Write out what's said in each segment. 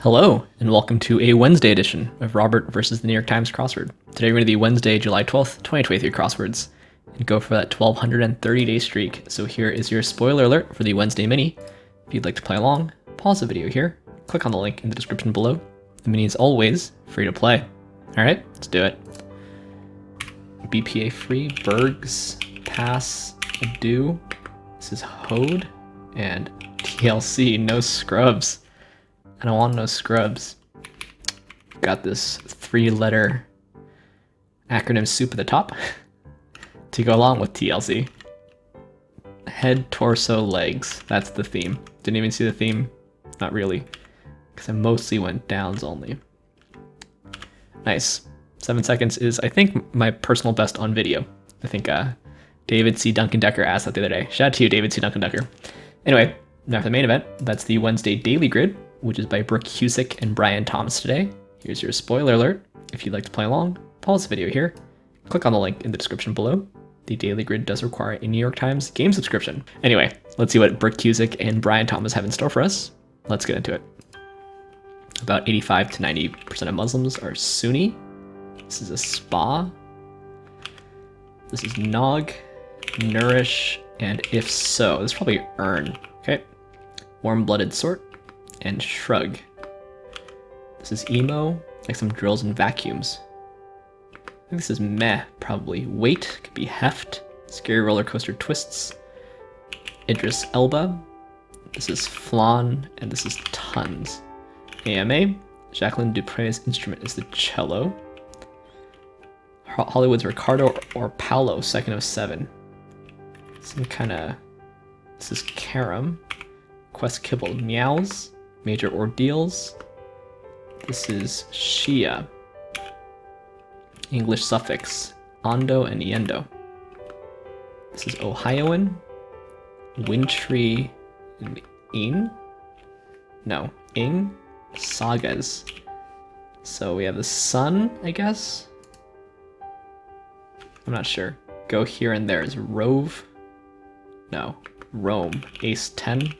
Hello, and welcome to a Wednesday edition of Robert versus the New York Times Crossword. Today we're going to do Wednesday, July 12th, 2023 crosswords, and go for that 1,230-day streak. So here is your spoiler alert for the Wednesday mini. If you'd like to play along, pause the video here, click on the link in the description below. The mini is always free to play. Alright, let's do it. BPA free, Bergs, Pass, Do. This is Hode, and TLC, no scrubs. I don't want no scrubs. Got this 3-letter acronym soup at the top to go along with TLC. Head, torso, legs. That's the theme. Didn't even see the theme. Not really. Because I mostly went downs only. Nice. 7 seconds is, I think, my personal best on video. I think David C. Duncan Decker asked that the other day. Shout out to you, David C. Duncan Decker. Anyway, now for the main event. That's the Wednesday Daily Grid, which is by Brooke, Husic, and Brian Thomas today. Here's your spoiler alert. If you'd like to play along, pause the video here, click on the link in the description below. The Daily Grid does require a New York Times game subscription. Anyway, let's see what Brooke, Husic, and Brian Thomas have in store for us. Let's get into it. About 85 to 90% of Muslims are Sunni. This is a spa. This is Nog, Nourish, and If So. This is probably Earn. Okay. Warm-blooded sort. And Shrug. This is Emo, like some drills and vacuums. I think this is Meh, probably. Weight, could be Heft. Scary roller coaster twists. Idris Elba. This is Flan, and this is Tons. AMA, Jacqueline Dupre's instrument is the cello. Hollywood's Ricardo or Paolo, 2nd of 7. Some kind of... This is Karam. Quest Kibble, Meows. Major Ordeals. This is Shia. English suffix, Ondo and Yendo. This is Ohioan. Wintry and In? No, Ing. Sagas. So we have the sun, I guess? I'm not sure. Go here and there is Rove. No, Rome. Ace 10.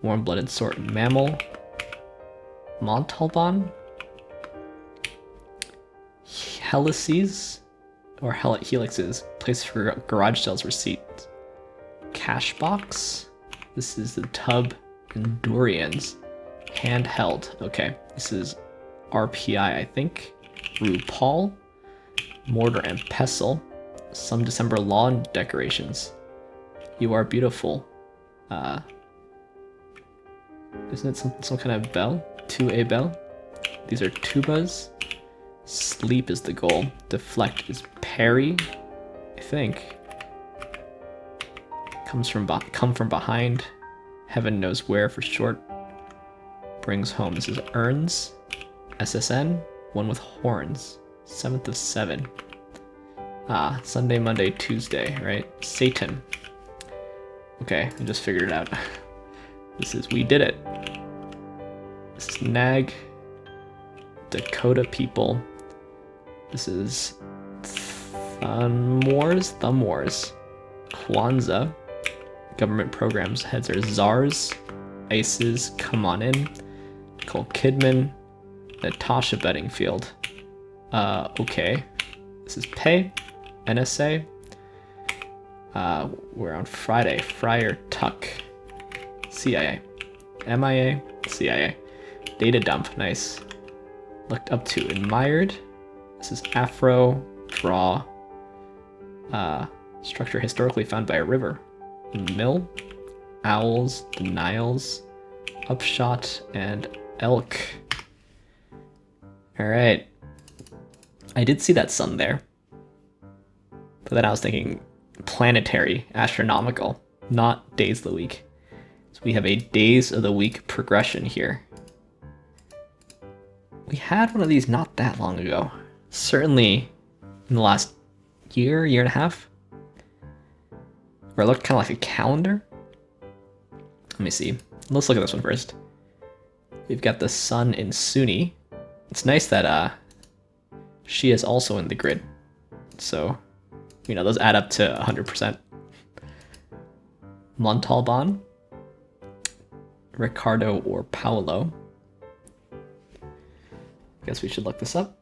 Warm-blooded sort, Mammal. Montalban. Helices, or helixes, place for garage sales receipts. Cashbox. This is the tub and durians. Handheld. Okay, this is RPI, I think. RuPaul. Mortar and pestle. Some December lawn decorations. You are beautiful. Isn't it some kind of bell? 2A bell? These are tubas. Sleep is the goal. Deflect is parry, I think. Come from behind. Heaven knows where for short. Brings home. This is Earns. SSN. One with horns. 7th of 7. Sunday, Monday, Tuesday, right? Satan. Okay, I just figured it out. This is We Did It. This is Nag. Dakota People. This is Thumb Wars. Kwanzaa. Government programs. Heads are Czars. Ices. Come On In. Nicole Kidman. Natasha Bedingfield. Okay. This is Pay. NSA. We're on Friday. Friar Tuck. CIA. MIA. CIA. Data dump. Nice. Looked up to. Admired. This is Afro. Draw. Structure historically found by a river. Mill. Owls. Denials. Upshot. And elk. Alright. I did see that sun there. But then I was thinking planetary, astronomical, not days of the week. So we have a days of the week progression here. We had one of these not that long ago. Certainly in the last year and a half. Where it looked kind of like a calendar. Let me see. Let's look at this one first. We've got the sun in Sunni. It's nice that she is also in the grid. So, you know, those add up to 100%. Montalban. Ricardo or Paolo. I guess we should look this up.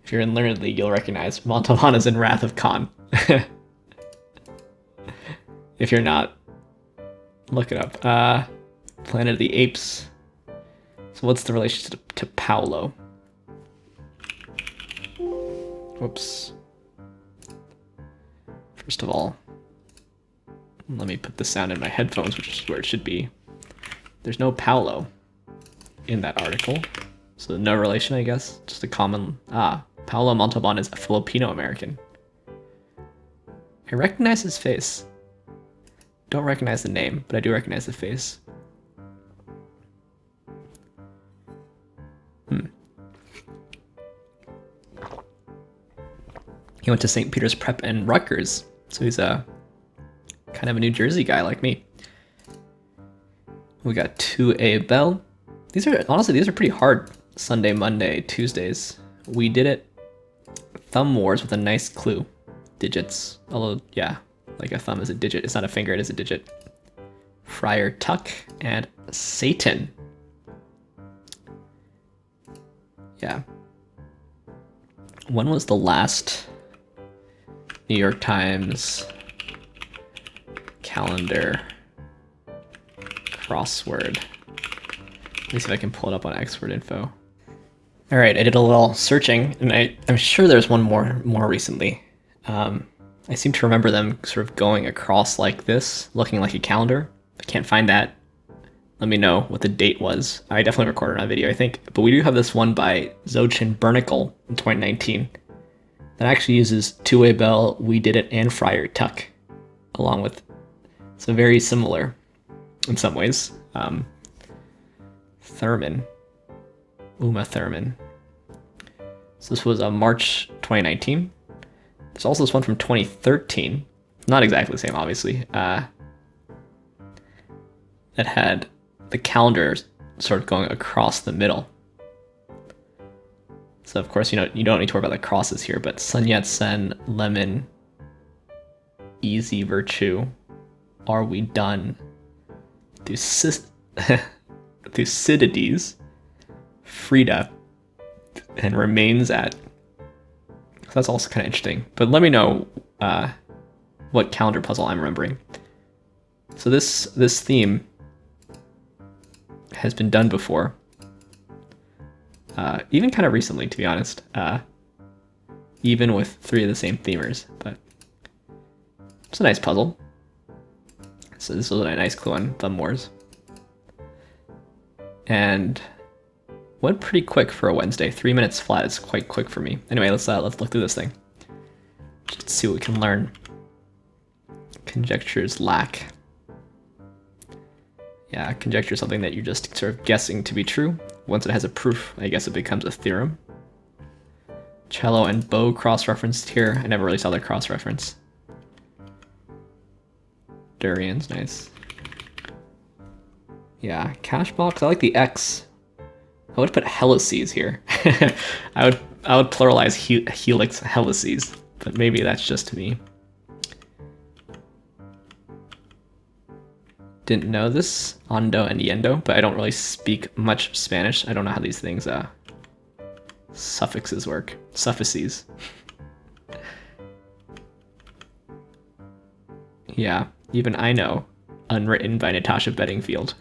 If you're in Learned League, you'll recognize Montalban is in Wrath of Khan. If you're not, look it up. Planet of the Apes. So what's the relationship to Paolo? Whoops. First of all, let me put the sound in my headphones, which is where it should be. There's no Paolo in that article. So no relation, I guess. Just a common... Paolo Montalban is a Filipino-American. I recognize his face. Don't recognize the name, but I do recognize the face. He went to St. Peter's Prep and Rutgers, so he's a kind of a New Jersey guy like me. We got 2A Bell. These are, honestly, these are pretty hard. Sunday, Monday, Tuesdays. We did it. Thumb Wars with a nice clue. Digits. Although, yeah, like a thumb is a digit. It's not a finger, it is a digit. Friar Tuck and Satan. Yeah. When was the last New York Times calendar crossword? Let me see if I can pull it up on Expert Info. All right, I did a little searching, and I'm sure there's one more recently. I seem to remember them sort of going across like this, looking like a calendar. I can't find that. Let me know what the date was. I definitely recorded on a video, I think. But we do have this one by Zochin Bernicle in 2019 that actually uses Two-Way Bell, We Did It, and Friar Tuck, along with... So very similar in some ways. Thurman. Uma Thurman. So this was March 2019. There's also this one from 2013. Not exactly the same, obviously. That had the calendar sort of going across the middle. So of course, you don't need to worry about the crosses here, but Sun Yat-sen, Lemon, Easy Virtue, Are We Done, Thucydides, Frida, and Remains At. So that's also kind of interesting. But let me know what calendar puzzle I'm remembering. So this theme has been done before. Even kind of recently, to be honest. Even with 3 of the same themers, but it's a nice puzzle. So this was a nice clue on Thumb Wars. And went pretty quick for a Wednesday. 3 minutes flat is quite quick for me. Anyway, let's look through this thing. Just see what we can learn. Conjectures lack. Yeah, conjecture is something that you're just sort of guessing to be true. Once it has a proof, I guess it becomes a theorem. Cello and bow cross-referenced here. I never really saw the cross-reference. Durian's nice. Yeah, cash box. I like the X. I would put helices here. I would pluralize helix helices, but maybe that's just me. Didn't know this, Ondo and Yendo, but I don't really speak much Spanish. I don't know how these things, suffixes work. Suffices. Yeah, even I know. Unwritten by Natasha Bedingfield.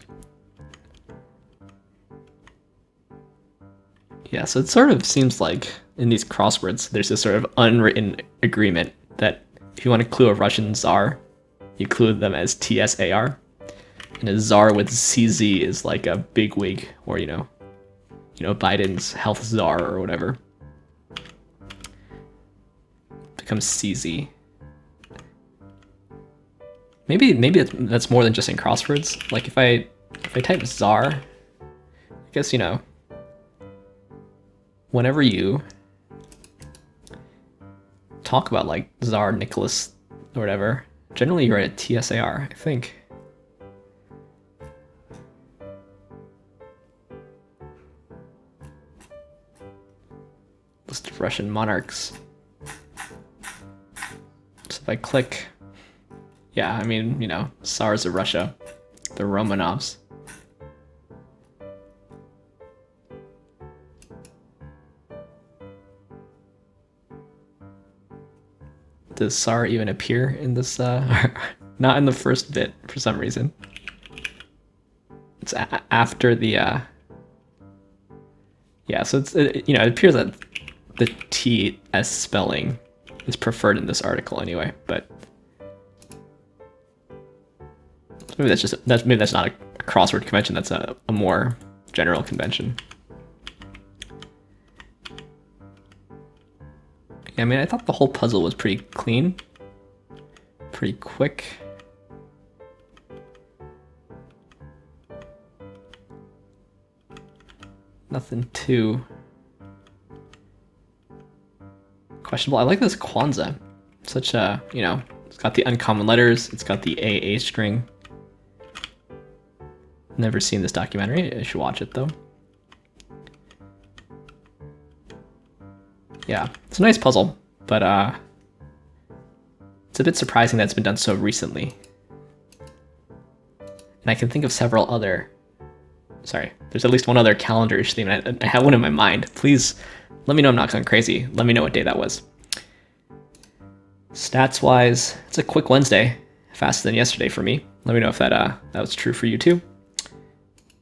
Yeah, so it sort of seems like in these crosswords, there's this sort of unwritten agreement that if you want to clue a Russian czar, you clue them as TSAR. And a czar with CZ is like a bigwig, or Biden's health czar or whatever. Becomes CZ. Maybe that's more than just in crosswords. Like if I type czar, I guess whenever you talk about like Tsar Nicholas or whatever, generally you write a TSAR, I think. List of Russian monarchs. So if I click Yeah, I mean, you know, Tsars of Russia, the Romanovs. Does Tsar even appear in this? Not in the first bit for some reason. It's after the. Yeah, so you know, it appears that the TS spelling is preferred in this article anyway, but maybe that's not a crossword convention. That's a more general convention. Yeah, I mean, I thought the whole puzzle was pretty clean, pretty quick. Nothing too questionable. I like this Kwanzaa. Such a, you know, it's got the uncommon letters. It's got the AA string. Never seen this documentary. I should watch it though. Yeah, it's a nice puzzle, but it's a bit surprising that it's been done so recently. And I can think of several other. Sorry, there's at least one other calendar-ish theme. I have one in my mind. Please let me know I'm not going crazy. Let me know what day that was. Stats-wise, it's a quick Wednesday. Faster than yesterday for me. Let me know if that was true for you too.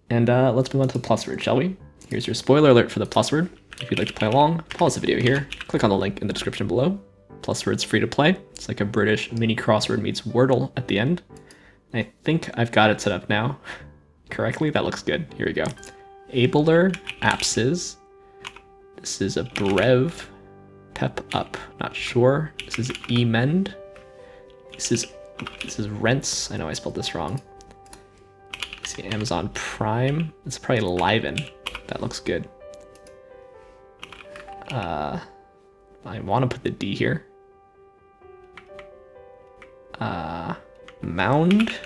And let's move on to the PlusWord, shall we? Here's your spoiler alert for the PlusWord. If you'd like to play along, pause the video here. Click on the link in the description below. PlusWord's free to play. It's like a British mini crossword meets Wordle at the end. I think I've got it set up now. Correctly, that looks good. Here we go. Abler, Apses. This is a Brev. Pep up. Not sure. This is Emend. This is Rents. I know I spelled this wrong. Let's see, Amazon Prime. It's probably Liven. That looks good. I want to put the D here. Mound.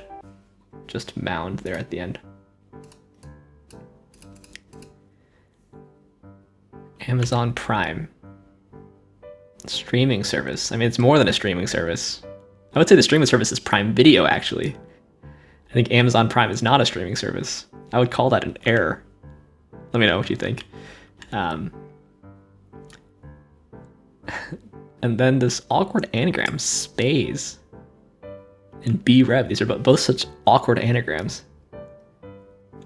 Just mound there at the end. Amazon Prime. Streaming service. I mean, it's more than a streaming service. I would say the streaming service is Prime Video, actually. I think Amazon Prime is not a streaming service. I would call that an error. Let me know what you think. And then this awkward anagram, spays. And B-rev. These are both such awkward anagrams.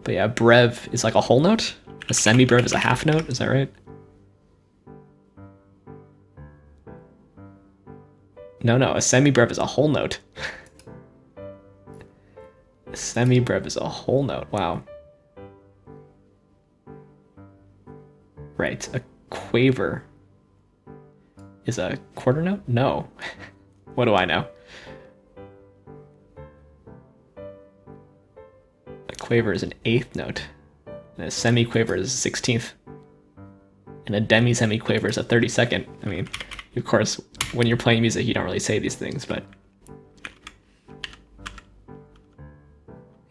But yeah, brev is like a whole note. A semi-brev is a half note. Is that right? No, a semi-brev is a whole note. A semi-brev is a whole note. Wow. Right. A quaver is a quarter note? No. What do I know? A quaver is an eighth note. And a semi-quaver is a 16th. And a demi-semi-quaver is a 32nd. I mean, of course, when you're playing music, you don't really say these things, but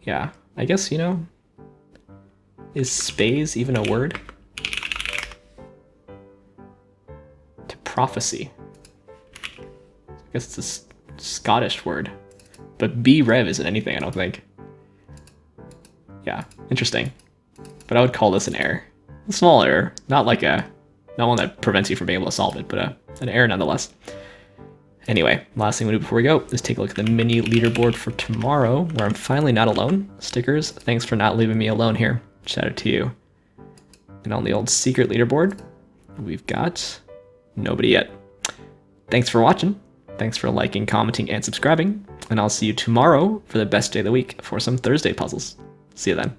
yeah, I guess, you know, is spays even a word? To prophecy. I guess it's a Scottish word, but B-rev isn't anything, I don't think. Yeah, interesting. But I would call this an error. A small error, not one that prevents you from being able to solve it, but an error nonetheless. Anyway, last thing we do before we go is take a look at the mini leaderboard for tomorrow, where I'm finally not alone. Stickers, thanks for not leaving me alone here. Shout out to you. And on the old secret leaderboard, we've got nobody yet. Thanks for watching. Thanks for liking, commenting, and subscribing. And I'll see you tomorrow for the best day of the week for some Thursday puzzles. See you then.